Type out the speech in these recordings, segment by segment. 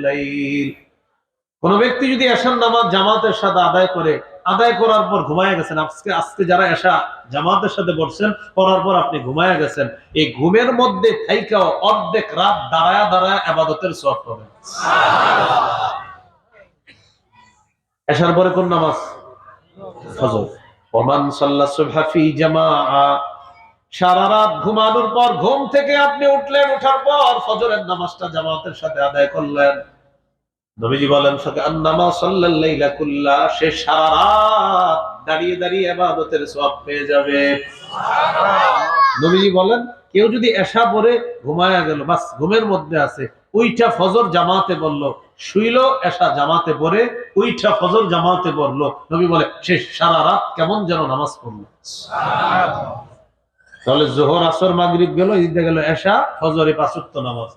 الليل। কোন ব্যক্তি যদি এশার নামাজ জামাতের সাথে আদায় করার পর ঘুমায় গেছেন, আজকে যারা এশা জামাতের সাথে পড়ছেন, পড়ার পর আপনি ঘুমায় গেছেন, এই ঘুমের মধ্যে থাইকাও অর্ধেক রাত দাঁড়ায়া দাঁড়ায়া ইবাদতের সওয়াব পাবেন। এশার পরে কোন নামাজ? ফজর। ওমান সাল্লা সুবহা ফি জামাআ, সারা রাত ঘুমানোর পর ঘুম থেকে আপনি উঠলেন, ওঠার পর ফজরের নামাজটা জামাতের সাথে আদায় করলেন। নবীজি বলেন আন্নামা সাল্লাল লাইলা কুল্লা, সে সারা রাত দাঁড়িয়ে দাঁড়িয়ে ইবাদতের সওয়াব পেয়ে যাবে। নবীজি বলেন কেউ যদি এশা পড়ে ঘুমায়া গেল, বাস ঘুমের মধ্যে আছে, ওইটা ফজর জামাতে পড়লো, শুইলো এশা জামাতে পড়ে, ওইটা ফজর জামাতে পড়লো, নবী বলে সে সারা রাত কেমন যেন নামাজ পড়লো। তাহলে জোহর আসর মাগরিব গেল, ঈদে গেল এশা, ফজরে 5 ওয়াক্ত নামাজ।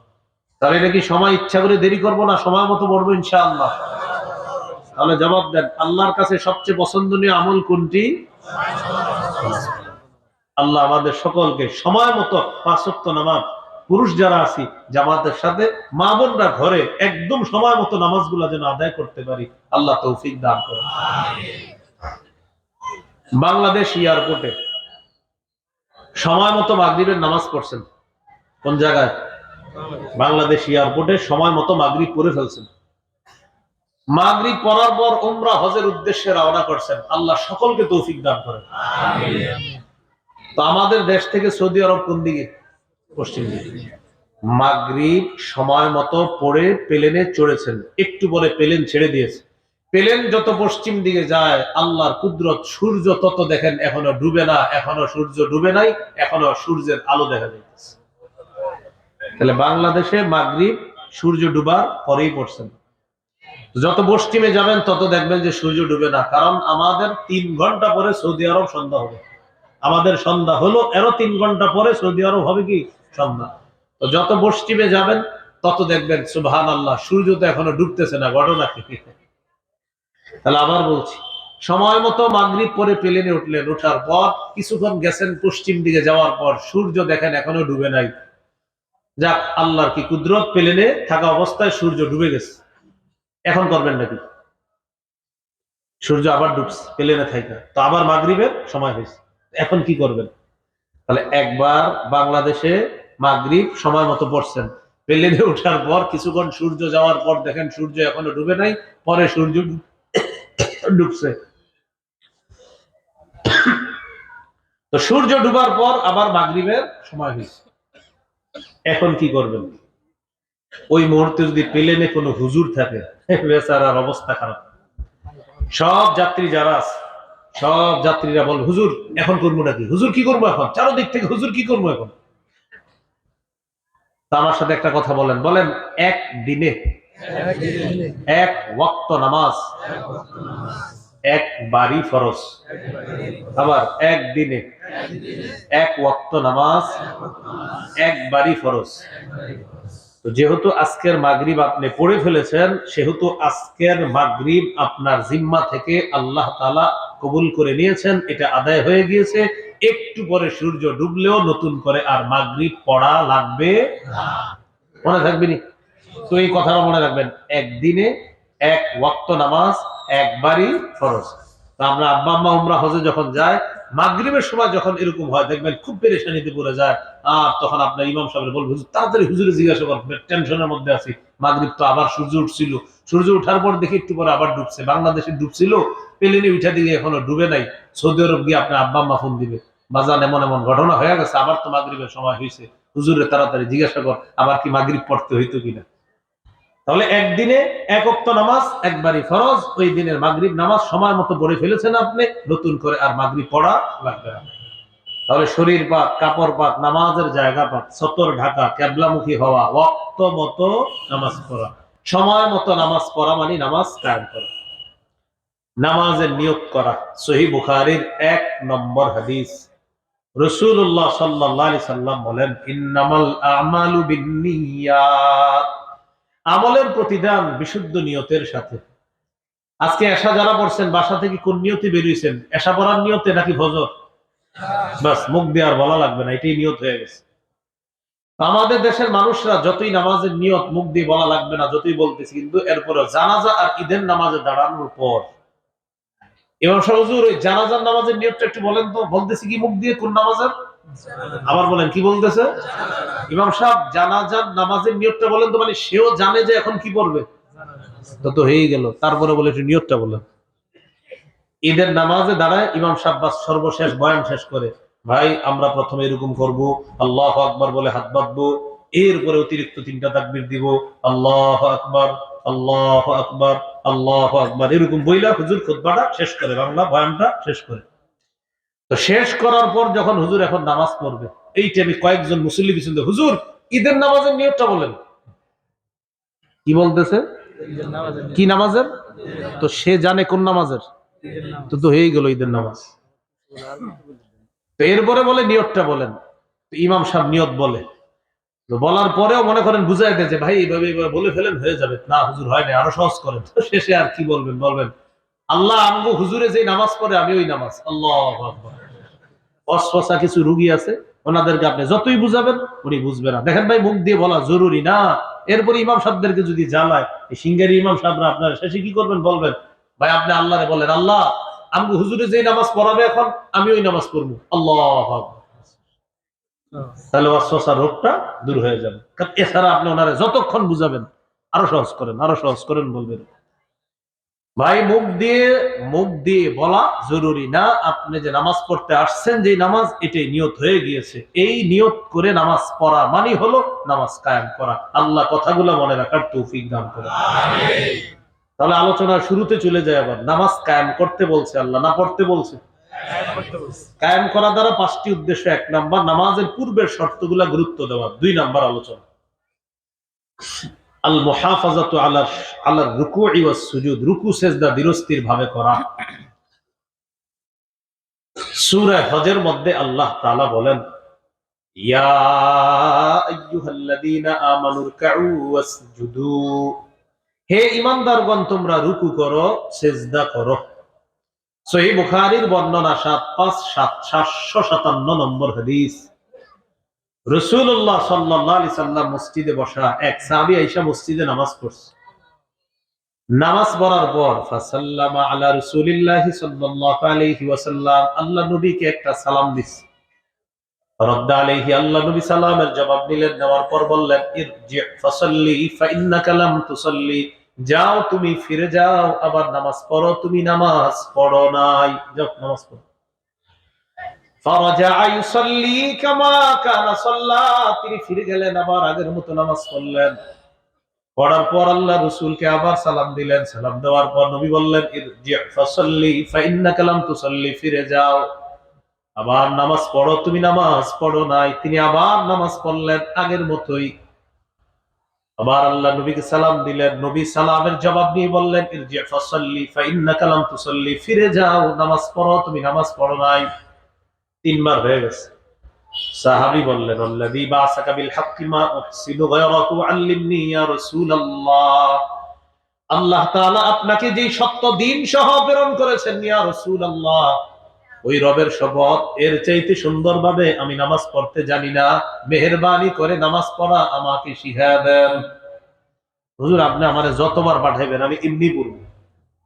তাহলে এটা কি সময় ইচ্ছা করে দেরি করবো না, সময় মতো পড়বো ইনশাআল্লাহ? তাহলে জবাব দেন, আল্লাহর কাছে সবচেয়ে পছন্দনীয় আমল কোনটি? আল্লাহ আমাদের সকলকে সময় মতো 5 ওয়াক্ত নামাজ, পুরুষ যারা আছি জামাতের সাথে, মা বোনরা ঘরে একদম সময় মতো নামাজগুলো যেন আদায় করতে পারি, আল্লাহ তৌফিক দান করেন। বাংলাদেশ এয়ারপোর্টে সময় মতো মাগরিবের নামাজ পড়ছেন। কোন জায়গায়? বাংলাদেশ এয়ারপোর্টে সময় মতো মাগরিব পড়ে ফেলছেন। মাগরিব পড়ার পর উমরা হজের উদ্দেশ্যে রওনা করছেন। আল্লাহ সকলকে তৌফিক দান করেন। তো আমাদের দেশ থেকে সৌদি আরব কোন দিকে? পশ্চিম দিকে। মাগরিব সময় মতো পড়ে প্লেনে চড়েছেন, একটু পরে প্লেন ছেড়ে দিয়েছে। প্লেন যত পশ্চিম দিকে যায়, আল্লাহর কুদরত, সূর্য তত দেখেন এখনো ডুবে না, এখনো সূর্য ডুবে নাই, এখনো সূর্যের আলো দেখা যাচ্ছে। তাহলে বাংলাদেশে মাগরিব সূর্য ডুবার পরেই পড়ছেন। যত পশ্চিমে যাবেন তত দেখবেন যে সূর্য ডুবে না, কারণ আমাদের 3 ঘন্টা পরে সৌদি আরব সন্ধ্যা হবে। আমাদের সন্ধ্যা হলো, এরও 3 ঘন্টা পরে সৌদি আরব হবে কি সন্ধ্যা। তো যত পশ্চিমে যাবেন তত দেখবেন সুবহানাল্লাহ সূর্য তো এখনো ডুবতেছে না। ঘটনা কি? তাহলে আবার বলছি, সময় মতো মাগরিব পরে প্লেনে উঠলেন, ওঠার পর কিছুক্ষণ গেছেন পশ্চিম দিকে, যাওয়ার পর সূর্য দেখেন এখনো ডুবে নাই। যাক, আল্লাহর কি কুদরত, প্লেনে থাকা অবস্থায় সূর্য ডুবে গেছে। এখন করবেন নাকি? সূর্য আবার ডুবছে প্লেনে থাকা, তো আবার মাগরিবের সময় হয়েছে, এখন কি করবেন? তাহলে একবার বাংলাদেশে মাগরিব সময় মতো পড়ছেন, প্লেনে ওঠার পর কিছুক্ষণ সূর্য যাওয়ার পর দেখেন সূর্য এখনো ডুবে নাই, পরে সূর্য ডুবছে। তো সূর্য ডুবার পর আবার মাগরিবের সময় হয়েছে, এখন কি করবেন? ওই মুহূর্তে যদি প্লেনে কোনো হুজুর থাকে, বেচারার অবস্থা খারাপ। সব যাত্রী যারা আছে, সব যাত্রীরা বল, হুজুর এখন করবো নাকি? হুজুর কি করবো এখন? চারদিক থেকে হুজুর কি করবো এখন? তা আমার সাথে একটা কথা বলেন, একদিনে 1 ওয়াক্ত নামাজ একবারই ফরজ। আবার একদিনে 1 ওয়াক্ত নামাজ একবারই ফরজ। তো যেহেতু আজকের মাগরিব আপনি পড়ে ফেলেছেন, সেহেতু আজকের মাগরিব আপনার জিম্মা থেকে আল্লাহ তাআলা কবুল করে নিয়েছেন, এটা আদায় হয়ে গিয়েছে। একটু পরে সূর্য ডুবলেও নতুন করে আর মাগরিব পড়া লাগবে না। মনে থাকবে নি? তো এই কথাটা মনে রাখবেন, একদিনে 1 ওয়াক্ত নামাজ একবারই ফরজ। তো আমরা আব্বা আম্মা উমরা হজে যখন যায়, মাগরিবের সময় যখন এরকম হয়, দেখবেন খুব পেরেশানিতে পড়ে যায়। আর তখন আপনার ইমাম সাহেব বলবে, হুজুর তাড়াতাড়ি হুজুরে জিজ্ঞাসা করবেন, টেনশনের মধ্যে আছি, মাগরিব তো আবার সূর্য উঠছিল, সূর্য ওঠার পর দেখি একটু পরে আবার ডুবছে। বাংলাদেশে ডুবছিল, প্লেনে উঠা দিকে এখনো ডুবে নাই। সৌদি আরব গিয়ে আপনার আব্বা আম্মা ফোন দিবে, বাজান এমন এমন ঘটনা হয়ে গেছে, আবার তো মাগরিবের সময় হয়েছে, হুজুরে তাড়াতাড়ি জিজ্ঞাসা কর আবার কি মাগরিব পড়তে হইতো কিনা। তাহলে একদিনে 1 ওয়াক্ত নামাজ একবারই ফরজ। ওই দিনের মাগরিব নামাজ সময় মতো পড়ে ফেলেছেন আপনি, নতুন করে আর মাগরিব পড়া লাগবে না। তাহলে শরীর পাক, কাপড় পাক, নামাজের জায়গা পাক, সতর ঢাকা, কিবলামুখী হওয়া, ওয়াক্ত মতো নামাজ পড়া। সময় মতো নামাজ পড়া মানে নামাজ কায়েম করা, নামাজের নিয়ত করা। সহিহ বুখারীর 1 নম্বর হাদিস, রাসূলুল্লাহ সাল্লাল্লাহু আলাইহি সাল্লাম বলেন, ইন্নামাল আমালু বিন্নিয়াত, আমলের প্রতিদান বিশুদ্ধ নিয়তের সাথে। আজকে এশা যারা পড়ছেন, বাসা থেকে কোন নিয়তে বেরিয়েছেন? এশা পড়ার নিয়তে নাকি ফজর? বাস মুখ দিয়ে আর বলা লাগবে না, এটাই নিয়ত হয়ে গেছে। আমাদের দেশের মানুষরা যতই নামাজের নিয়ত মুখ দিয়ে বলা লাগবে না, যতই বলতেছি, কিন্তু এরপরে জানাজা আর ঈদের নামাজে দাঁড়ানোর পর ইমাম সাহেব হুজুর ওই জানাজার নামাজের নিয়তটা একটু বলেন তো। বলতেছি কি মুখ দিয়ে, কোন নামাজের? আবার বলেন কি বলতেছে ইমাম সাহেব? জানাজার নামাজের নিয়তটা বলেন তো। মানে সেও জানে যে এখন কি পড়বে, তো হয়ে গেল। তারপরে বলে একটু নিয়তটা বলেন। ঈদের নামাজে দাঁড়ায় ইমাম সাহেব বাস সর্বশেষ বয়ান শেষ করে, ভাই আমরা প্রথমে এরকম করব, আল্লাহু আকবার বলে হাত বাঁধবো, এরপরে অতিরিক্ত 3টা তাকবীর দিব, আল্লাহু আকবার, আল্লাহু আকবার, আল্লাহু আকবার, এরকম বইলা হুজুর খুতবাটা শেষ করে, বাংলা বয়ানটা শেষ করে। তো শেষ করার পর যখন হুজুর এখন নামাজ পড়বে, এই টাইমে কয়েকজন মুসল্লি পিছন দিয়ে, হুজুর ঈদের নামাজের নিয়তটা বলেন। কি বলতেছে? কি নামাজের? তো সে জানে কোন নামাজের, তো হয়ে গেল ঈদের নামাজ। তো এরপরে বলে নিয়তটা বলেন। ইমাম সাহেব নিয়ত বলে, তো বলার পরেও মনে করেন বুঝাই দেয় যে ভাই এইভাবে এইভাবে বলে ফেলেন, হয়ে যাবে। না হুজুর হয় না, আরো সহজ করেন। তো শেষে আর কি বলবেন? বলবেন আল্লাহ আমগো হুজুরে যে নামাজ পড়ে আমি ওই নামাজ। আল্লাহু আকবার। অস্পসা কিছু রুগী আছে, ওনাদেরকে আপনি যতই বুঝাবেন উনি বুঝবে না। দেখেন ভাই, মুখ দিয়ে বলা জরুরি না। এরপরে ইমাম সাহেবদেরকে যদি জ্বালায়, এই সিঙ্গারি ইমাম সাহেবরা আপনার শেষে কি করবেন? বলবেন ভাই আপনি আল্লাহরে বলেন, আল্লাহ আমগো হুজুরে যে নামাজ পড়াবে এখন আমি ওই নামাজ পড়বো। আল্লাহু আকবার। তাহলে ওয়াসওয়াসা রোগটা দূর হয়ে যাবে। কারণ এছাড়া আপনি ওনারে যতক্ষণ বুঝাবেন আরো সহজ করেন, আরো সহজ করেন বলবেন। ভাই মুখ দিয়ে বলা জরুরি না। আপনি যে নামাজ পড়তে আসছেন, যে নামাজ, এটাই নিয়ত হয়ে গিয়েছে। এই নিয়ত করে নামাজ পড়া মানে হলো নামাজ কায়েম করা। আল্লাহ কথাগুলো মনে রাখার তৌফিক দান করেন। তাহলে আলোচনার শুরুতে চলে যায়। আবার নামাজ কায়েম করতে বলছে আল্লাহ, না পড়তে বলছে? কায়েম করা দ্বারা 5টি উদ্দেশ্য। 1 নাম্বার, নামাজের পূর্বের শর্তগুলা গুরুত্ব দেওয়া। 2 নাম্বার আলোচনা আল মুহাফাজাতু আলা রুকুই ওয়াস সুজুদ, রুকু সিজদা ধীরস্থির ভাবে করা। সূরা হজের মধ্যে আল্লাহ তাআলা বলেন, ইয়া আইয়ুহাল্লাযীনা আমানু রুকউ ওয়াসজুদু, হে ঈমানদারগণ তোমরা রুকু করো, সিজদা করো। সহিহ বুখারীর বর্ণনা 757 নম্বর হাদিস। রাসূলুল্লাহ সাল্লাল্লাহু আলাইহি সাল্লাম মসজিদে বসা, এক সাহাবী আয়েশা মসজিদে নামাজ পড়ছে। নামাজ পড়ার পর ফাসাল্লামা আলা রাসূলিল্লাহি সাল্লাল্লাহু আলাইহি ওয়াসাল্লাম, আল্লাহ নবীকে একটা সালাম দিছে। রাদ্দা আলাইহি, আল্লাহ নবী সালামের জবাব দিলেন। দেওয়ার পর বললেন, ইরজি ফাসাল্লি ফাইন্নাকা লাম তুসাল্লি, যাও তুমি ফিরে যাও, আবার নামাজ পড়ো, তুমি নামাজ পড়ো নাই। যাও নামাজ পড়ো। ফারাজা ইউসাল্লি কামা কানা সাল্লা, তিনি ফিরে গেলেন, আবার আগের মতো নামাজ পড়লেন। পড়ার পর আল্লাহ রাসূলকে আবার সালাম দিলেন। সালাম দেওয়ার পর নবী বললেন, ইরজি ফাসাল্লি ফাইন্নাকা লাম তুসাল্লি, ফিরে যাও, আবার নামাজ পড়ো, তুমি নামাজ পড়ো নাই। তিনি আবার নামাজ পড়লেন আগের মতোই। আবার আল্লাহ নবীকে সালাম দিলেন। নবী সালামের জবাব দিয়ে বললেন, ইরজি ফাসাল্লি ফাইন্নাকা লাম তুসাল্লি, ফিরে যাও, নামাজ পড়ো, তুমি নামাজ পড়ো নাই। 3 বার হয়ে গেছে। সাহাবী বললেন, আল্লাযী বাসাকা বিল হাক্কি মা উহসিনু গায়রাহু আল্লিমনি ইয়া রাসূলুল্লাহ, আল্লাহ তাআলা আপনাকে যে সত্য দ্বীন সহ প্রেরণ করেছেন ইয়া রাসূলুল্লাহ, ওই রবের শপথ, এর চাইতে সুন্দরভাবে আমি নামাজ পড়তে জানি না, মেহেরবানি করে নামাজ পড়া আমাকে শিখিয়ে দেন। হুজুর আপনি আমারে যতবার পাঠাইবেন আমি এমনি পড়ব,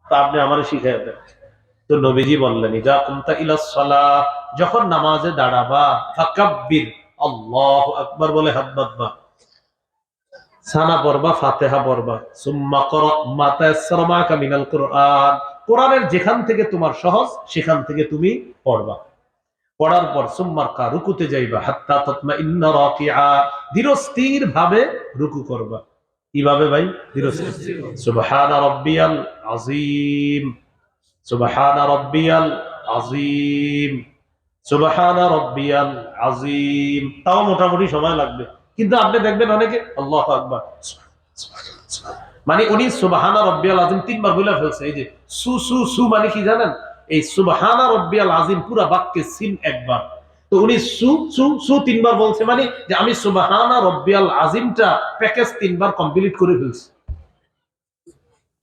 তা আপনি আমারে শিখিয়ে দেন। তো নবীজি বললেন, ইযা কুমতা ইলাস সালাহ, যখন নামাজে দাঁড়াবা, ফাকাব্বির, আল্লাহু আকবার বলে হাত বাঁধবা, সানা পড়বা, ফাতিহা পড়বা, সুম্মা ক্রা মা তায়াসসারা মাকা মিনাল কুরআন, কোরআনের যেখান থেকে তোমার সহজ সেখান থেকে তুমি পড়বা। পড়ার পর সুম্মারকা, রুকুতে যাইবা, হাত্তা তাতমাইন্না রাকিআ, ধীরস্থির ভাবে রুকু করবা। কিভাবে ভাই? ধীরস্থির। সুবহানা রাব্বিয়াল আযীম, সুবহানা রাব্বিয়াল আযীম, সুবহানা রাব্বিয়াল আযীম। তাও মোটামুটি সময় লাগবে, কিন্তু আপনি দেখবেন অনেকে আল্লাহু আকবার, মানে উনি সুবহানা রাব্বিয়াল আযীম 3 বার বলে ফেলছে। এই যে সু সু সু মানে কি জানেন? এই সুবহানা রাব্বিয়াল আযীম পুরা বাক্যে সিন একবার, তো উনি সু সু সু 3 বার বলছে, মানে যে আমি সুবহানা রাব্বিয়াল আযীমটা প্যাকেজ 3 বার কমপ্লিট করে ফেলছি।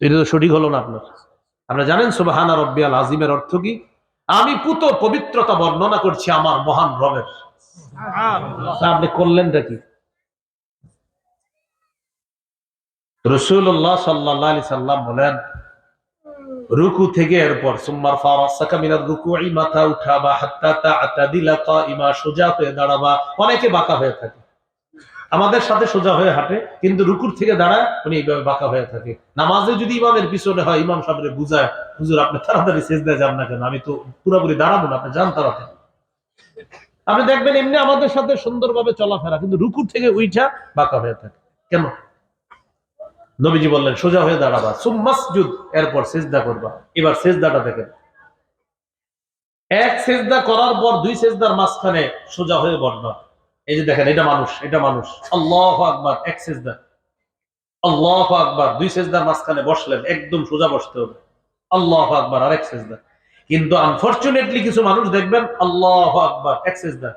এটা তো সঠিক হলো না আপনার। আপনারা জানেন সুবহানা রাব্বিয়াল আযীমের অর্থ কি? আমি পুত পবিত্রতা বর্ণনা করছি আমার মহান রবের। আপনি করলেনটা কি? রাসূলুল্লাহ সাল্লাল্লাহু আলাইহি সাল্লাম বলেন, রুকু থেকে এরপর সুম্মার ফারাসাকা মিনার রুকুই, মাথা উঠাবা, হাত্তা তা'তাদিলা কাইমা, সোজা হয়ে দাঁড়াবা। অনেকে বাঁকা হয়ে থাকে, আমাদের সাথে সোজা হয়ে হাঁটে, কিন্তু রুকুর থেকে দাঁড়ায় উনি এইভাবে বাঁকা হয়ে থাকে। নামাজে যদি ইমামের পিছনে হয়, ইমাম সাহেবরে বুঝায়, হুজুর আপনি তাড়াতাড়ি সিজদায় যান না কেন, আমি তো পুরোপুরি দাঁড়াবো না, আপনি যান তাড়াতাড়ি। আপনি দেখবেন এমনি আমাদের সাথে সুন্দরভাবে চলাফেরা, কিন্তু রুকুর থেকে উইঠা বাঁকা হয়ে থাকে কেন? নবীজি বললেন সোজা হয়ে দাঁড়াবা, সুম্মাসজুদ, এরপর সিজদা করবা। এবার সিজদাটা দেখেন, এক সিজদা করার পর দুই সিজদার মাঝখানে সোজা হয়ে বসবা। এই যে দেখেন, এটা মানুষ, এটা মানুষ। আল্লাহু আকবার, এক সিজদা। আল্লাহু আকবার, দুই সিজদার মাঝখানে বসলেন, একদম সোজা বসতে হবে। আল্লাহু আকবার, আরেক সিজদা। কিন্তু আনফরচুনেটলি কিছু মানুষ দেখবেন আল্লাহু আকবার, এক সিজদা,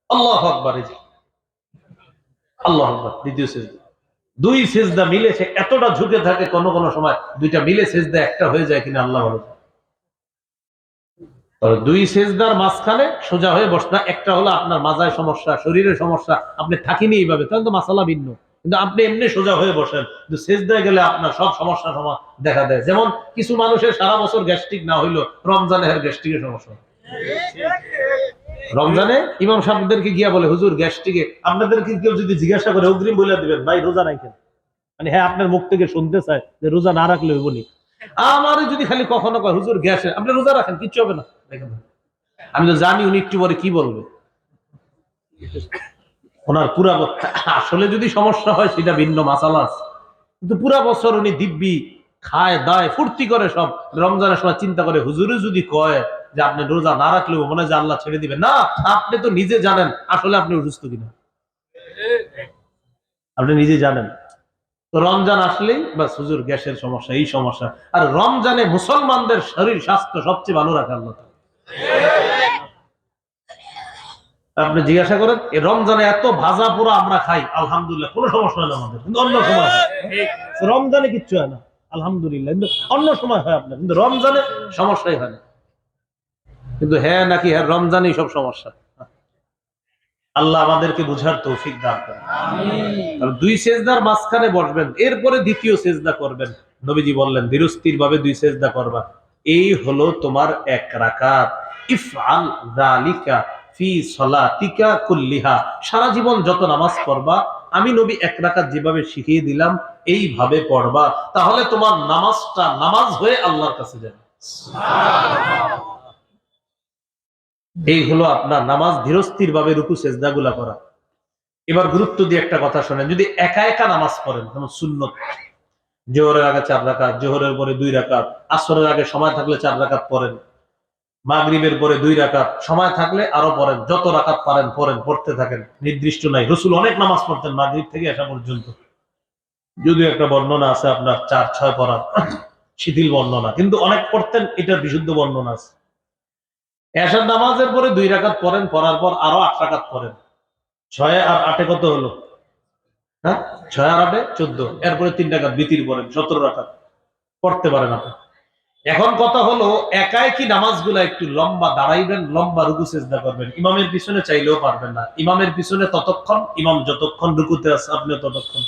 আল্লাহু আকবার, এই যে আল্লাহু আকবার, দ্বিতীয় সিজদা। দুই সিজদা মিলে সে এতটা ঝুঁকে থাকে, কোন কোন সময় দুইটা মিলে সিজদা একটা হয়ে যায় কিনা আল্লাহ ভালো। তবে দুই সিজদার মাঝখানে সোজা হয়ে বসনা, একটা হলো আপনার মাজায় সমস্যা, শরীরের সমস্যা, আপনি থাকিনি এইভাবে, তাহলে তো মাসালা ভিন্ন। কিন্তু আপনি এমনি সোজা হয়ে বসেন, কিন্তু সিজদায় গেলে আপনার সব সমস্যা দেখা দেয়। যেমন কিছু মানুষের সারা বছর গ্যাস্ট্রিক না হইলো, রমজানে গ্যাস্ট্রিকের সমস্যা। রমজানে ইমাম সাহেবদেরকে গিয়া বলে, হুজুর গ্যাস্ট্রিকে, আপনাদেরকে কেউ যদি জিজ্ঞাসা করে অগ্রিম বলে দিবেন, ভাই রোজা রাখেন। মানে হ্যাঁ, আপনার মুখ থেকে শুনতে চায় যে রোজা না রাখলে হইব নি। আমার যদি খালি কখনো কয় হুজুর গ্যাসে, আপনি রোজা রাখেন, কিচ্ছু হবে না, দেখেন। আমি তো জানি উনি একটু পরে কি বলবে। ওনার পুরা আসলে যদি সমস্যা হয় সেটা ভিন্ন মাসালা আছে, কিন্তু পুরা বছর উনি দিব্যি খায় দায় ফুর্তি করে, সব রমজানের সময় চিন্তা করে, হুজুরে যদি কয় যে আপনি রোজা না রাখলেও মনে হয় যে আল্লাহ ছেড়ে দিবে না। আপনি তো নিজে জানেন আসলে আপনি অসুস্থ কিনা, আপনি নিজে জানেন। তো রমজান আসলেই বাস হুজুর গ্যাসের সমস্যা, এই সমস্যা। আর রমজানে মুসলমানদের শরীর স্বাস্থ্য সবচেয়ে ভালো রাখে আল্লাহ। আপনি জিজ্ঞাসা করেন, এই রমজানে এত ভাজা পোড়া আমরা খাই, আলহামদুলিল্লাহ কোনো সমস্যা হয় না আমাদের, কিন্তু অন্য সময় হয়। রমজানে কিচ্ছু হয় না আলহামদুলিল্লাহ, কিন্তু অন্য সময় হয় আপনার, কিন্তু রমজানে সমস্যাই হয় না। কিন্তু হ্যাঁ নাকি হ্যাঁ, রমজানেই সব সমস্যা। আল্লাহ আমাদেরকে বুঝার তৌফিক দান করেন। দুই সেজদার মাঝখানে বসবেন, এরপরে দ্বিতীয় সেজদা করবেন। নবীজি বললেন ধীরস্থির ভাবে দুই সেজদা করবা, এই হলো তোমার এক রাকাত। ইফআল যালিকা ফি সলাতিকা কুল্লিহা, সারা জীবন যত নামাজ পড়বা, আমি নবী এক রাকাত যেভাবে শিখিয়ে দিলাম এইভাবে পড়বা, তাহলে তোমার নামাজটা নামাজ হয়ে আল্লাহর কাছে যাবে। এই হলো আপনার নামাজ, ধীরস্থির ভাবে রুকু সেজদা গুলা করা। এবার গুরুত্ব দিয়ে একটা কথা শোনেন, যদি একা একা নামাজ পড়েন, যেমন সুন্নত, জোহরের আগে 4 রাকাত, জোহরের পরে 2 রাকাত, আসরের আগে সময় থাকলে 4 রাকাত পড়েন, মাগরিবের পরে 2 রাকাত, সময় থাকলে আরো পড়েন, যত রাকাত পারেন পড়েন, পড়তে থাকেন, নির্দিষ্ট নাই। রাসূল অনেক নামাজ পড়তেন মাগরিব থেকে এশা পর্যন্ত, যদিও একটা বর্ণনা আছে আপনার 4-6 পড়ার, শিথিল বর্ণনা, কিন্তু অনেক পড়তেন, এটার বিশুদ্ধ বর্ণনা আছে। এশার নামাজের পরে 2 রাকাত পড়েন, পড়ার পর আরো 8 রাকাত পড়েন, 6 আর 8 কত হলো? হ্যাঁ, 6 আর 8 14, এরপরে 3 রাকাত বিতির পড়েন, 17 রাকাত পড়তে পারেন আপনি। এখন কথা হলো, একাই কি নামাজগুলা একটু লম্বা দাঁড়াইবেন, লম্বা রুকু সেজদা করবেন, ইমামের পিছনে চাইলেও পারবেন না। ইমামের পিছনে ততক্ষণ, ইমাম যতক্ষণ রুকুতে আছে আপনিও ততক্ষণ।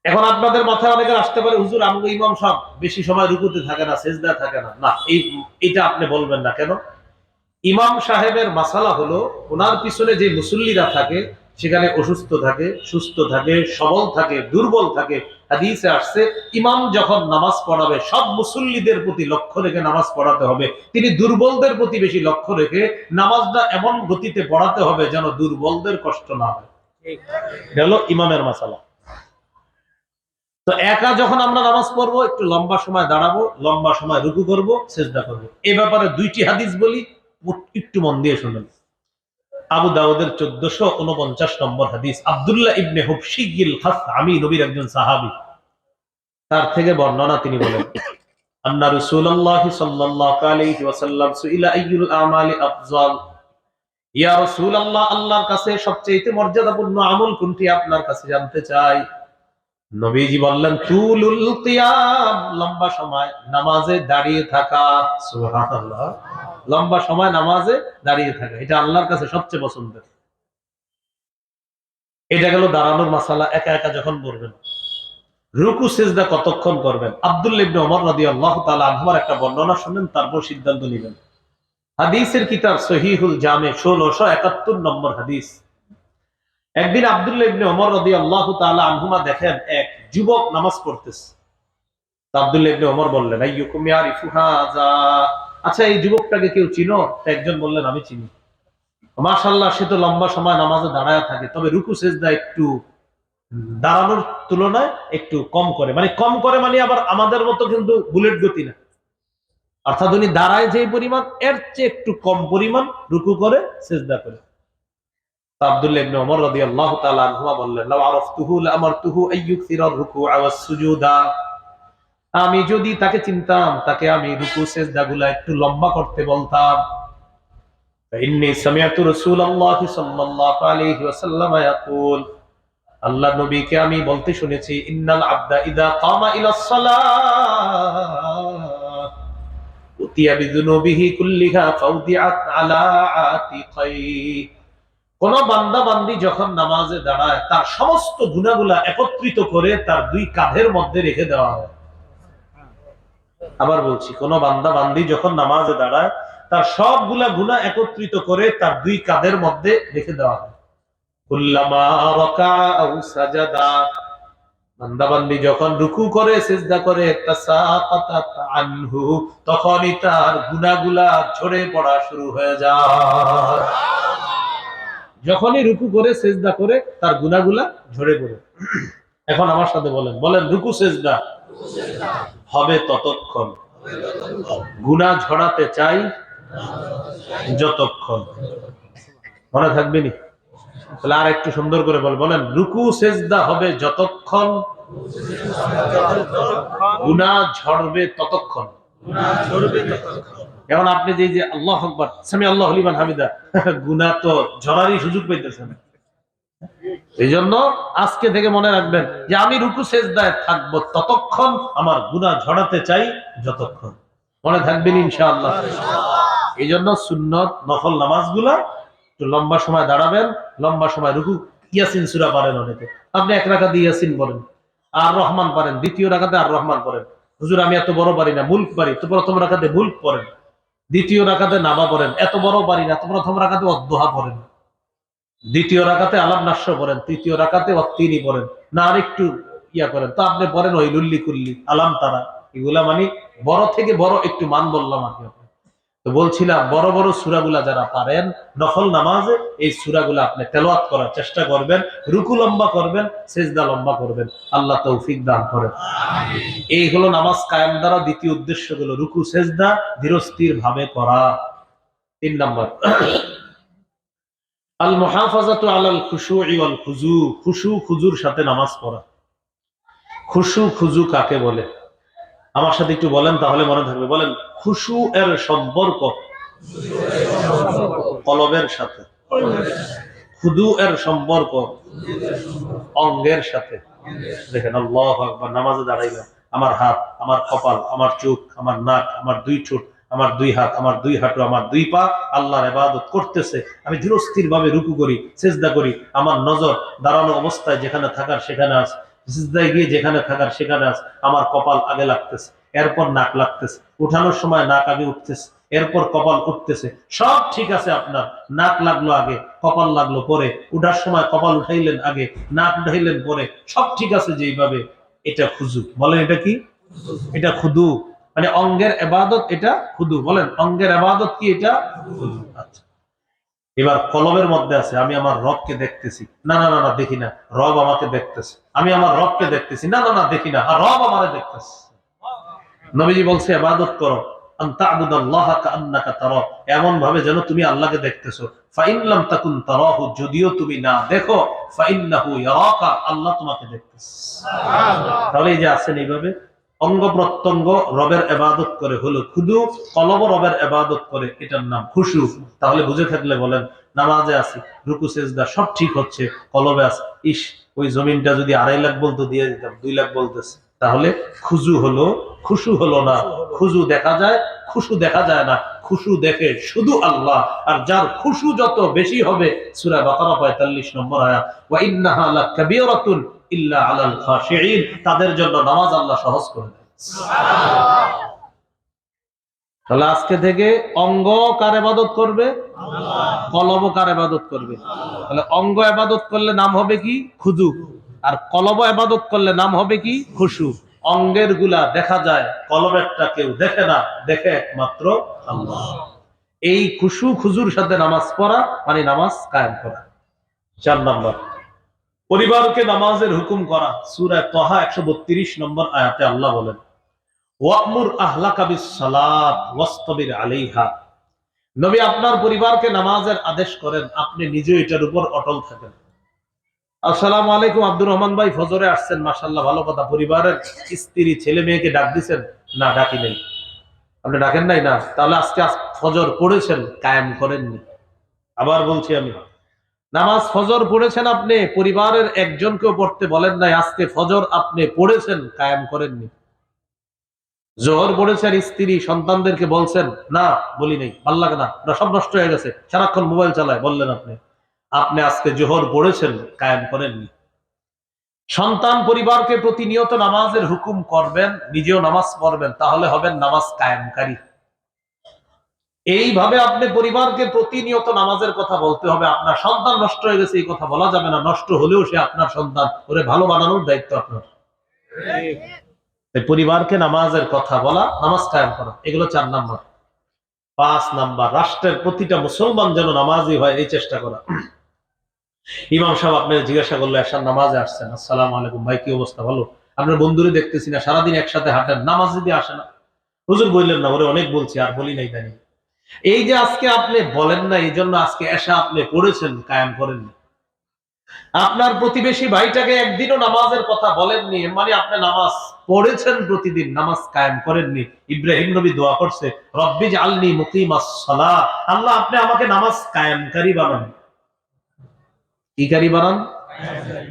এখন আপনাদের মাথায় অনেকের আসতে পারে, হুজুর আমগো ইমাম সাহেব বেশি সময় রুকুতে থাকে না, সেজদা থাকে না। না, এটা আপনি বলবেন না কেন? ইমাম সাহেবের মাসালা হলো, ওনার পিছনে যে মুসল্লিরা থাকে সেখানে অসুস্থ থাকে, সুস্থ থাকে, সবল থাকে, দুর্বল থাকে। হাদিসে আসছে, ইমাম যখন নামাজ পড়াবে সব মুসল্লিদের প্রতি লক্ষ্য রেখে নামাজ পড়াতে হবে। তিনি দুর্বলদের প্রতি বেশি লক্ষ্য রেখে নামাজটা এমন গতিতে পড়াতে হবে যেন দুর্বলদের কষ্ট না হয়। এটা হলো ইমামের মাসালা। তো একা যখন আমরা নামাজ পড়বো, একটু লম্বা সময় দাঁড়াবো, লম্বা সময় রুকু করব, সেজদা করব। এই ব্যাপারে 2টি হাদিস বলি, একটু মন দিয়ে শুনুন। আবু দাউদের 1449 নম্বর হাদিস, আব্দুল্লাহ ইবনে হুবশিগিল খাসআমি, নবীর একজন সাহাবী, তার থেকে বর্ণনা, তিনি বলেন, আন্না রাসূলুল্লাহ সাল্লাল্লাহু আলাইহি ওয়াসাল্লাম সুইলা আইয়ুল আমালি আফজাল, ইয়া রাসূলুল্লাহ, আল্লাহর কাছে সবচেয়ে মর্যাদাপূর্ণ আমল কোনটি আপনার কাছে জানতে চাই। নবীজি বললেন, তুলুল কিয়াম, লম্বা সময় নামাজে দাঁড়িয়ে থাকা। সুবহানাল্লাহ, লম্বা সময় নামাজে দাঁড়িয়ে থাকা, এটা আল্লাহর কাছে সবচেয়ে পছন্দের। এটা গেল দাঁড়ানোর মাসালা, একা একা যখন পড়বেন। রুকু সিজদা কতক্ষণ করবেন? আব্দুল্লাহ ইবনে ওমর রাদিয়াল্লাহু তাআলা আনহুর একটা বর্ণনা শুনেন, তারপর সিদ্ধান্ত নেবেন। হাদিসের কিতাব সহিহুল জামে 1671 নম্বর হাদিস। একদিন আব্দুল্লাহ ইবনে ওমর রাদিয়াল্লাহু তাআলা আনহুমা দেখেন এক যুবক নামাজ পড়তেছে। আব্দুল্লাহ ইবনে ওমর বললেন, আইয়ুকুম ইয়ারিফু হাযা, আচ্ছা এই যুবকটাকে কেউ চিনো? একজন বললেন, আমি চিনি। মাশাআল্লাহ, সে তো লম্বা সময় নামাজে দাঁড়ায় থাকে, তবে রুকু সিজদা একটু দাঁড়ানোর তুলনায় একটু কম করে, মানে কম করে মানে আবার আমাদের মতো কিন্তু বুলেট গতি না, অর্থাৎ উনি দাঁড়ায় যে পরিমাণ এর চেয়ে একটু কম পরিমাণ রুকু করে সিজদা করে। আব্দুল্লাহ ইবনে ওমর রাদিয়াল্লাহু তাআলা আনহুমা বললেন, লাউ আরাফতুহু লাআমারতুহু আইয়ুকসিরার রুকুআ ওয়াস সুজুদা, আমি যদি তাকে চিনতাম, তাকে আমি রুকু সিজদাগুলো একটু লম্বা করতে বলতাম। ইন্নী সামিআতু রাসূলুল্লাহি সাল্লাল্লাহু আলাইহি ওয়াসাল্লাম ইয়াকুল, আল্লাহ নবীকে আমি বলতে শুনেছি, ইন্নাল আবদা ইযা কামা ইলাস সালাহ উতিয়া বিযুনুবিহি কুল্লিহা ফাউদিআত আলা আতিকাই, কোন বান্দা বান্দি যখন নামাজে দাঁড়ায় তার সমস্ত গুনাহগুলা একত্রিত করে তার দুই কাঁধের মধ্যে রেখে দেওয়া হয়। আবার বলছি, কোন বান্দা বান্দি যখন নামাজে দাঁড়ায় তার সবগুলা গুনাহ একত্রিত করে তার দুই কাঁধের মধ্যে রেখে দেওয়া হয়। কুল্লামা রাকাআ আও সাজাদা, বান্দা বান্দি যখন রুকু করে সিজদা করে, তাসাকাতাত আনহু, তখনই তার গুনাহগুলা ঝরে পড়া শুরু হয়ে যায়। যখনই রুকু করে সিজদা করে তার গুনাহগুলা ঝরে পড়ে। এখন আমার সাথে বলেন, বলেন রুকু সিজদা হবে ততক্ষণ, গুনাহ ঝরাতে চাই যতক্ষণ। মনে থাকবে নি? তাহলে আর একটু সুন্দর করে বলেন, রুকু সিজদা হবে যতক্ষণ, গুনাহ ঝরবে ততক্ষণ। এখন আপনি যে আল্লাহু আকবার, সামি আল্লাহু লিমান হামিদা, গুনাহ তো ঝরারই সুযোগ পাইতেছেন। এই জন্য আজকে থেকে মনে রাখবেন যে আমি রুকু সিজদায় থাকবো ততক্ষণ, আমার গুনাহ ঝরাতে চাই যতক্ষণ। মনে থাকবেন ইনশাআল্লাহ। এই জন্য সুন্নত নফল নামাজগুলা একটু লম্বা সময় দাঁড়াবেন, লম্বা সময় রুকু। ইয়াসিন সূরা পারেন অনেকে, আপনি এক রাকাতে ইয়াসিন পড়েন, আর রহমান পারেন, দ্বিতীয় রাকাতে আর রহমান পড়েন। হুজুর আমি এত বড় পারি না, মুলক পারি, তো প্রথম রাকাতে মুলক পড়েন, দ্বিতীয় রাকাতে নাবা পড়েন। এত বড় পারি না, তো প্রথম রাকাতে অদ্দোহা পড়েন, দ্বিতীয় রাকাতে আলাম নাস্য পড়েন, তৃতীয় রাকাতে অত্তিনি পড়েন, না আর একটু ইয়া করেন, তো আপনি পড়েন ওই লুল্লি কুল্লি, আলাম তারা। এগুলা মানে বড় থেকে বড় একটু মান বললাম আর কি। তো বলছিলাম, বড় বড় সূরাগুলা যারা পারেন নফল নামাজে, এই সূরাগুলা আপনি তেলাওয়াত করার চেষ্টা করবেন, রুকু লম্বা করবেন, সিজদা লম্বা করবেন। আল্লাহ তৌফিক দান করেন। এই হলো নামাজ কায়েম দ্বারা দ্বিতীয় উদ্দেশ্য হলো রুকু সিজদা ধীরস্থির ভাবে করা। 3 নাম্বার, আল মুহাফাজাতু আলাল খুশুই ওয়াল খুজু, খুশু খুজুর সাথে নামাজ পড়া। খুশু খুজু কাকে বলে? আমার সাথে একটু বলেন, তাহলে মনে থাকবে। বলেন, খুশু এর সম্পর্ক কলবের সাথে, খুদু এর সম্পর্ক অঙ্গের সাথে। দেখেন, আল্লাহু আকবার, নামাজে দাঁড়াইলাম, আমার হাত, আমার কপাল, আমার চোখ, আমার নাক, আমার দুই ঠোঁট, আমার দুই হাত, আমার দুই হাঁটু, আমার দুই পা আল্লাহর ইবাদত করতেছে। আমি ধীরস্থির ভাবে রুকু করি, সিজদা করি, আমার নজর দাঁড়ানো অবস্থায় যেখানে থাকার সেখানে আছে, সিজদায় গিয়ে যেখানে থাকার সেখানে আছে। আমার কপাল আগে লাগতেছে, এরপর নাক লাগতেছে, উঠানোর সময় নাক আগে উঠতেছে, এরপর কপাল উঠতেছে। সব ঠিক আছে, আপনার নাক লাগলো আগে, কপাল লাগলো পরে, উঠার সময় কপাল উঠাইলেন আগে, নাক উঠাইলেন পরে, সব ঠিক আছে যেইভাবে। এটা খুজু। বলেন এটা কি? এটা খুদু, মানে অঙ্গের ইবাদত। এটা খুদু। বলেন অঙ্গের ইবাদত কি? এটা খুদু। আচ্ছা, এবার কলবের মধ্যে আছে, আমি আমার রবকে দেখতেছি, না না না না দেখি না, রব আমাকে দেখতেছে। আমি আমার রবকে দেখতেছি, না না না দেখি না, আর রব আমারে দেখতেছে। নবীজি বলছে, ইবাদত করো আন তা'বুদাল্লাহা কাআন্নাকা তারা, এমন ভাবে যেন তুমি আল্লাহকে দেখতেছো। ফাইন লাম তাকুন তারাহু, যদিও তুমি না দেখো, ফাইন্নাহু ইয়ারাকা, আল্লাহ তোমাকে দেখতেছে। সুবহানাল্লাহ। তাহলে এই যে আছেন এইভাবে অঙ্গ প্রত্যঙ্গ রবের ইবাদত করে হলো খুদু, কলব রবের ইবাদত করে, এটার নাম খুশু। তাহলে বুঝে থাকলে বলেন, নামাজে আছি, রুকু সিজদা সব ঠিক হচ্ছে, কলবে আছে, ইস ওই জমিনটা যদি 2.5 লাখ বলতো দিয়ে দিতাম, 2 লাখ বলতেছে, তাহলে খুজু হলো, খুশু হলো না। খুজু দেখা যায়, খুশু দেখা যায় না। খুশু দেখে শুধু আল্লাহ। আর যার খুশু যত বেশি হবে, সূরা বাকারা 45 নম্বর আয়াত, ওয়া ইন্নাহা লাকাবীরাতুন ইল্লা আলাল খাশিঈন, তাদের জন্য নামাজ আল্লাহ সহজ করে দেন। তাহলে আজকে থেকে অঙ্গ কার ইবাদত করবে? কলব কার ইবাদত করবে? তাহলে অঙ্গ ইবাদত করলে নাম হবে কি? খুদু। আর কলব ইবাদত করলে নাম হবে কি? খুশু। অঙ্গের গুলা দেখা যায়, কলবেরটা কেউ দেখে না, দেখে একমাত্র আল্লাহ। এই খুশু খুজুর সাথে নামাজ পড়া মানে নামাজ কায়েম করা। 4 নম্বর, পরিবারকে নামাজের হুকুম করা। সূরা তাহা 132 নম্বর আয়াতে আল্লাহ বলেন, ওয়া'মুর আহলাকা বিস-সালাত ওয়াসতাবির আলাইহা। নবী আপনার পরিবারকে নামাজের আদেশ করেন, আপনি নিজে এটার উপর অটল থাকেন। আসসালামু আলাইকুম, আব্দুর রহমান ভাই ফজরে আসছেন, মাশাআল্লাহ, ভালো কথা। পরিবারের স্ত্রী ছেলে মেয়েকে ডাক দিবেন? না, ডাকি নাই। আপনি ডাকেন নাই না, তাহলে আজকে ফজর পড়েছেন, কায়েম করেননি। আবার বলছি, আমি নামাজ ফজর পড়েছেন, আপনি পরিবারের একজনকেও পড়তে বলেন নাই। আজকে ফজর আপনি পড়েছেন, কায়েম করেননি। জোহর পড়েছেন, স্ত্রী সন্তানদেরকে বলছেন? না, বলি নাই, ভাল লাগে না, ওরা সব নষ্ট হয়ে গেছে, সারাক্ষণ মোবাইল চালায়, বললেন আপনি। আপনি আজকে জোহর পড়েছেন, কায়েম করেননি। সন্তান পরিবারকে প্রতিনিয়ত নামাজের হুকুম করবেন, নিজেও নামাজ পড়বেন, তাহলে হবেন নামাজ কায়েমকারী। এইভাবে আপনি পরিবারকে প্রতিনিয়ত নামাজের কথা বলতে হবে। আপনার সন্তান নষ্ট হয়ে গেছে এই কথা বলা যাবে না, নষ্ট হলেও সে আপনার সন্তান, ওরে ভালো বানানোর দায়িত্ব আপনার। পরিবারকে নামাজের কথা বলা, নামাজ কায়েম করা, এগুলো 4 নাম্বার। 5 নাম্বার, রাষ্ট্রের প্রতিটা মুসলমান যেন নামাজি হয়, এই চেষ্টা করা। ইমাম সাহেব আপনার জিজ্ঞাসা করলো, এশার নামাজে আসছেন, আসসালামু আলাইকুম ভাই, কি অবস্থা? ভালো। আপনার বন্ধুরে দেখতেছি না, সারাদিন একসাথে হাঁটেন, নামাজ যদি আসে না? হুজুর বললেন না, ওরে অনেক বলছি, আর বলি নাই জানি। এই যে আজকে আপনি বলেন না, এই জন্য আজকে এশা আপনি পড়েছেন, কায়েম করেননি। আপনার প্রতিবেশী ভাইটাকে একদিনও নামাজের কথা বলেননি, মানে আপনি নামাজ পড়েছেন প্রতিদিন, নামাজ কায়েম করেননি। ইব্রাহিম নবী দোয়া করছে, রব্বি জাআলনি মুকিমাস সালাহ, আল্লাহ আপনি আমাকে নামাজ কায়েমকারী বানান। কি কারী বানান?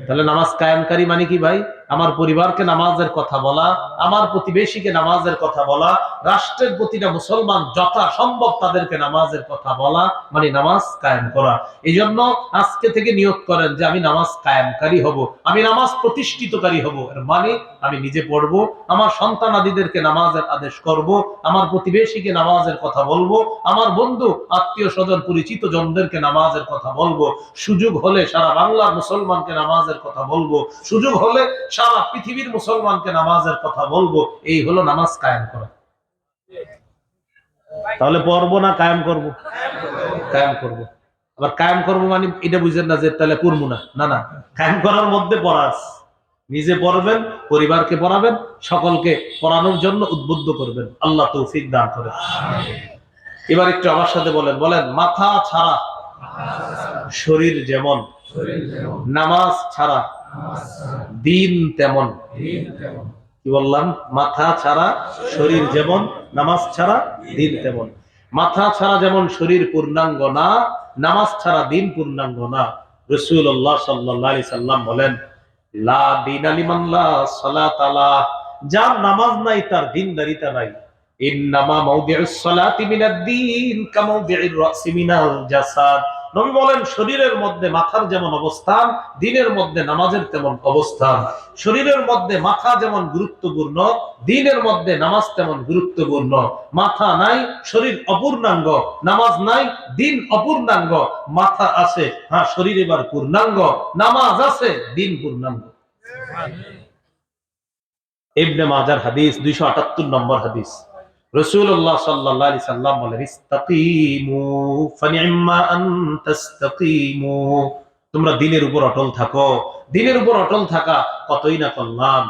তাহলে নামাজ কায়েমকারী মানে কি ভাই? আমার পরিবারকে নামাজের কথা বলা, আমার প্রতিবেশীকে নামাজের কথা বলা, রাষ্ট্রের প্রতিটা মুসলমান যথাসম্ভব তাদেরকে নামাজের কথা বলা, মানে নামাজ কায়েম করা। এই জন্য আজকে থেকে নিয়ত করেন যে আমি নামাজ কায়েমকারী হব, আমি নামাজ প্রতিষ্ঠিতকারী হব। এর মানে আমি নিজে পড়বো, আমার সন্তানাদিদেরকে নামাজের আদেশ করব, আমার প্রতিবেশীকে নামাজের কথা বলবো, আমার বন্ধু আত্মীয় স্বজন পরিচিত জনদেরকে নামাজের কথা বলবো, সুযোগ হলে সারা বাংলার মুসলমানকে নামাজের কথা বলবো, সুযোগ হলে সারা পৃথিবীর মুসলমানকে নামাজের কথা বলবো। এই হলো নামাজ কায়েম করা। তাহলে পড়বো না কায়েম করব? কায়েম করব। আবার কায়েম করব মানে এটা বুঝেন না যে তাহলে করবো না, না না, কায়েম করার মধ্যে পড়া আছে। নিজে পড়বেন, পরিবারকে পড়াবেন, সকলকে পড়ানোর জন্য উদ্বুদ্ধ করবেন। আল্লাহ তৌফিক দান করেন। এবার একটু আমার সাথে বলেন, বলেন, মাথা ছাড়া শরীর যেমন, নামাজ ছাড়া দিন তেমন। কি বললাম? মাথা ছাড়া শরীর যেমন, নামাজ ছাড়া দিন তেমন। মাথা ছাড়া যেমন শরীর পূর্ণাঙ্গ না, নামাজ ছাড়া দিন পূর্ণাঙ্গ না। রাসূলুল্লাহ সাল্লাল্লাহু আলাইহি সাল্লাম বলেন, লা দীনা লিমান লা সালাতা লাহ, যার নামাজ নাই তার দ্বীনদারিতা নাই। ইন্নামা মাউদিউস সালাতি মিনাদ দ্বীন কামাউদিউর রাসি মিনাল জাসাদ। নবী বলেন, শরীরের মধ্যে মাথার যেমন অবস্থান, দিনের মধ্যে নামাজের তেমন অবস্থান। শরীরের মধ্যে মাথা যেমন গুরুত্বপূর্ণ, দিনের মধ্যে নামাজ তেমন গুরুত্বপূর্ণ। মাথা নাই, শরীর অপূর্ণাঙ্গ, নামাজ নাই, দিন অপূর্ণাঙ্গ। মাথা আছে, হ্যাঁ, শরীর এবার পূর্ণাঙ্গ, নামাজ আছে, দিন পূর্ণাঙ্গ। ইবনে মাজার হাদিস, 278 নম্বর হাদিস। রাসূলুল্লাহ সাল্লাল্লাহু আলাইহি সাল্লাম বলেন, ইসতাকিমু ফানি'মা আন তাসতাকিমু, তোমরা দ্বীনের উপর অটল থাকো। দ্বীনের উপর অটল থাকা কতই না কল্যাণ।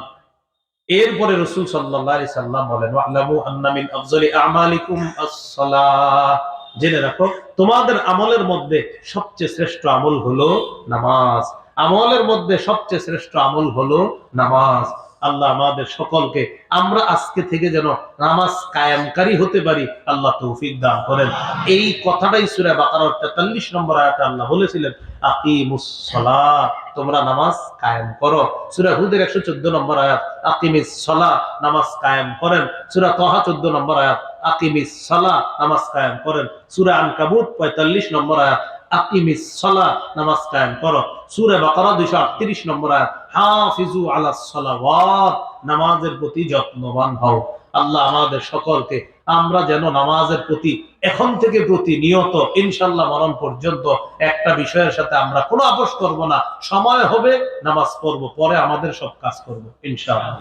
এরপরে রাসূল সাল্লাল্লাহু আলাইহি সাল্লাম বলেন, ওয়া'লামু আন্না মিন আফযালি আ'মালিকুম আস-সালাহ, জেনে রাখো তোমাদের আমলের মধ্যে সবচেয়ে শ্রেষ্ঠ আমল হলো নামাজ। আমলের মধ্যে সবচেয়ে শ্রেষ্ঠ আমল হলো নামাজ। আল্লাহ আমাদের সকলকে, আমরা আজকে থেকে যেন নামাজ কায়েমকারী হতে পারি, আল্লাহ তৌফিক দান করেন। এই কথাটাই সূরা বাকারার 43 নম্বর আয়াতে আল্লাহ বলেছিলেন, আকিমুস সালাহ, তোমরা নামাজ কায়েম করো। সূরা হুদের 114 নম্বর আয়াত, আকিমিস সালাহ, নামাজ কায়েম করেন। সূরা তাহা 14 নম্বর আয়াত, আকিমিস সালাহ, নামাজ কায়েম করেন। সূরা আনকাবুত 45 নম্বর আয়াত, আকিমিস সালাত, নামাজ কায়েম করো। সূরা বাকারা 238 নম্বর আয়াত, হাফিজু আলাস সালাওয়াত, নামাজের প্রতি যত্নবান হও। আল্লাহ আমাদের সকলকে, আমরা যেন নামাজের প্রতি এখন থেকে প্রতিনিয়ত ইনশাআল্লাহ মরণ পর্যন্ত একটা বিষয়ের সাথে আমরা কোনো আপোষ করব না। সময় হবে নামাজ পড়ব, পরে আমাদের সব কাজ করব ইনশাআল্লাহ।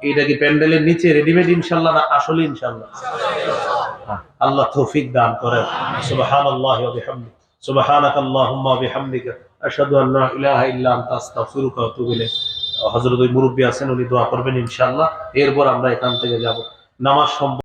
এটা কি প্যান্ডেলের নিচে রেডিমেড ইনশাআল্লাহ না আসলে ইনশাআল্লাহ? আল্লাহ তৌফিক দান করেন। সুবহানাল্লাহি ওয়া বিহামদিহি, সুবহানাকাল্লাহুম্মা ওয়া বিহামদিকা, আশহাদু আন লা ইলাহা ইল্লা আনতা, আস্তাগফিরুকা ওয়া আতুবু ইলাইক। হযরত ওই মুরব্বি আছেন, উনি দোয়া করবেন ইনশাআল্লাহ। এরপর আমরা এখান থেকে যাব। নামাজ